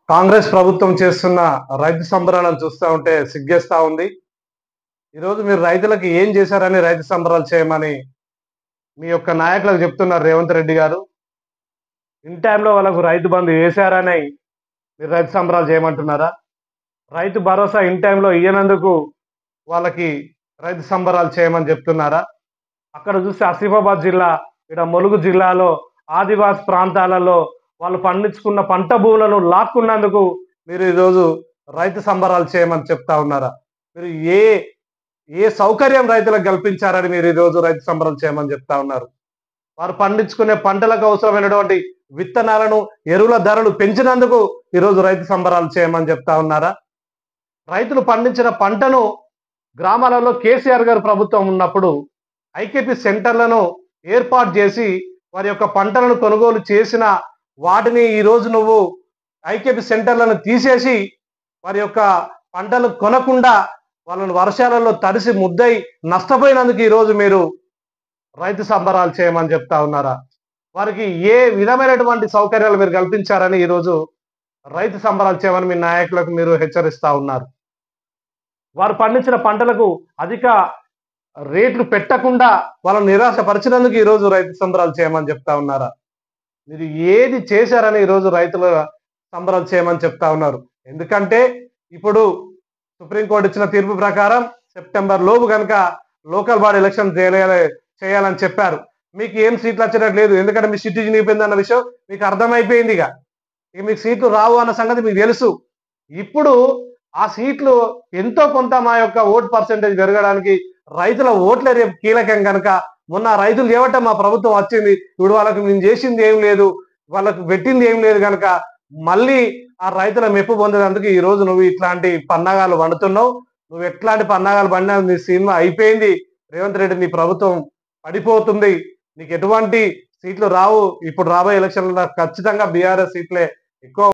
కాంగ్రెస్ ప్రభుత్వం చేస్తున్న రైతు సంబరాలను చూస్తూ ఉంటే సిగ్గేస్తా ఉంది. ఈరోజు మీరు రైతులకు ఏం చేశారని రైతు సంబరాలు చేయమని మీ యొక్క నాయకులకు చెప్తున్నారు రేవంత్ రెడ్డి గారు. ఇన్ టైంలో వాళ్ళకు రైతు బంధు వేశారని మీరు రైతు సంబరాలు చేయమంటున్నారా? రైతు భరోసా ఇన్ టైంలో ఇయ్యనందుకు వాళ్ళకి రైతు సంబరాలు చేయమని చెప్తున్నారా? అక్కడ చూస్తే ఆసిఫాబాద్ జిల్లా, ఇక్కడ ములుగు జిల్లాలో ఆదివాసి ప్రాంతాలలో వాళ్ళు పండించుకున్న పంట భూములను లాక్కున్నందుకు మీరు ఈరోజు రైతు సంబరాలు చేయమని చెప్తా ఉన్నారా? మీరు ఏ ఏ సౌకర్యం రైతులకు కల్పించారని మీరు ఈరోజు రైతు సంబరాలు చేయమని చెప్తా ఉన్నారు? వారు పండించుకునే పంటలకు అవసరమైనటువంటి విత్తనాలను, ఎరువుల ధరలు పెంచినందుకు ఈరోజు రైతు సంబరాలు చేయమని చెప్తా ఉన్నారా? రైతులు పండించిన పంటను గ్రామాలలో కేసీఆర్ గారు ప్రభుత్వం ఉన్నప్పుడు ఐకేపీ సెంటర్లను ఏర్పాటు చేసి వారి యొక్క పంటలను కొనుగోలు చేసిన వాటిని ఈరోజు నువ్వు ఐకేపీ సెంటర్లను తీసేసి వారి యొక్క పంటలు కొనకుండా వాళ్ళని వర్షాలలో తడిసి ముద్దై నష్టపోయినందుకు ఈరోజు మీరు రైతు సంబరాలు చేయమని చెప్తా ఉన్నారా? వారికి ఏ విధమైనటువంటి సౌకర్యాలు మీరు కల్పించారని ఈరోజు రైతు సంబరాలు చేయమని మీ నాయకులకు మీరు హెచ్చరిస్తా ఉన్నారు? వారు పండించిన పంటలకు అధిక రేట్లు పెట్టకుండా వాళ్ళని నిరాశపరిచినందుకు ఈరోజు రైతు సంబరాలు చేయమని చెప్తా ఉన్నారా? మీరు ఏది చేశారని ఈరోజు రైతుల సంబరాలు చేయమని చెప్తా ఉన్నారు? ఎందుకంటే ఇప్పుడు సుప్రీంకోర్టు ఇచ్చిన తీర్పు ప్రకారం సెప్టెంబర్ లోపు కనుక లోకల్ బాడీ ఎలక్షన్ చేయాలని చెప్పారు. మీకు ఏం సీట్లు వచ్చినట్టు లేదు, ఎందుకంటే మీ సిటీ నిలిపోయింది అన్న విషయం మీకు అర్థమైపోయింది. ఇక మీకు సీట్లు రావు అన్న సంగతి మీకు తెలుసు. ఇప్పుడు ఆ సీట్లు ఎంతో కొంత మా యొక్క ఓట్ పర్సెంటేజ్ పెరగడానికి రైతుల ఓట్లే రేపు కీలకం కనుక మొన్న రైతులు చేయబట్టే మా ప్రభుత్వం వచ్చింది. ఇప్పుడు వాళ్ళకు మేము చేసింది ఏం లేదు, వాళ్ళకు పెట్టింది ఏం లేదు కనుక మళ్ళీ ఆ రైతుల మెప్పు పొందేందుకు ఈ రోజు నువ్వు ఇట్లాంటి పన్నాగాలు వండుతున్నావు. నువ్వు ఎట్లాంటి పన్నాగాలు పడినా నీ సినిమా అయిపోయింది. రేవంత్ రెడ్డి నీ ప్రభుత్వం పడిపోతుంది. నీకు ఎటువంటి సీట్లు రావు. ఇప్పుడు రాబోయే ఎలక్షన్లో ఖచ్చితంగా బీఆర్ఎస్ సీట్లే ఎక్కువ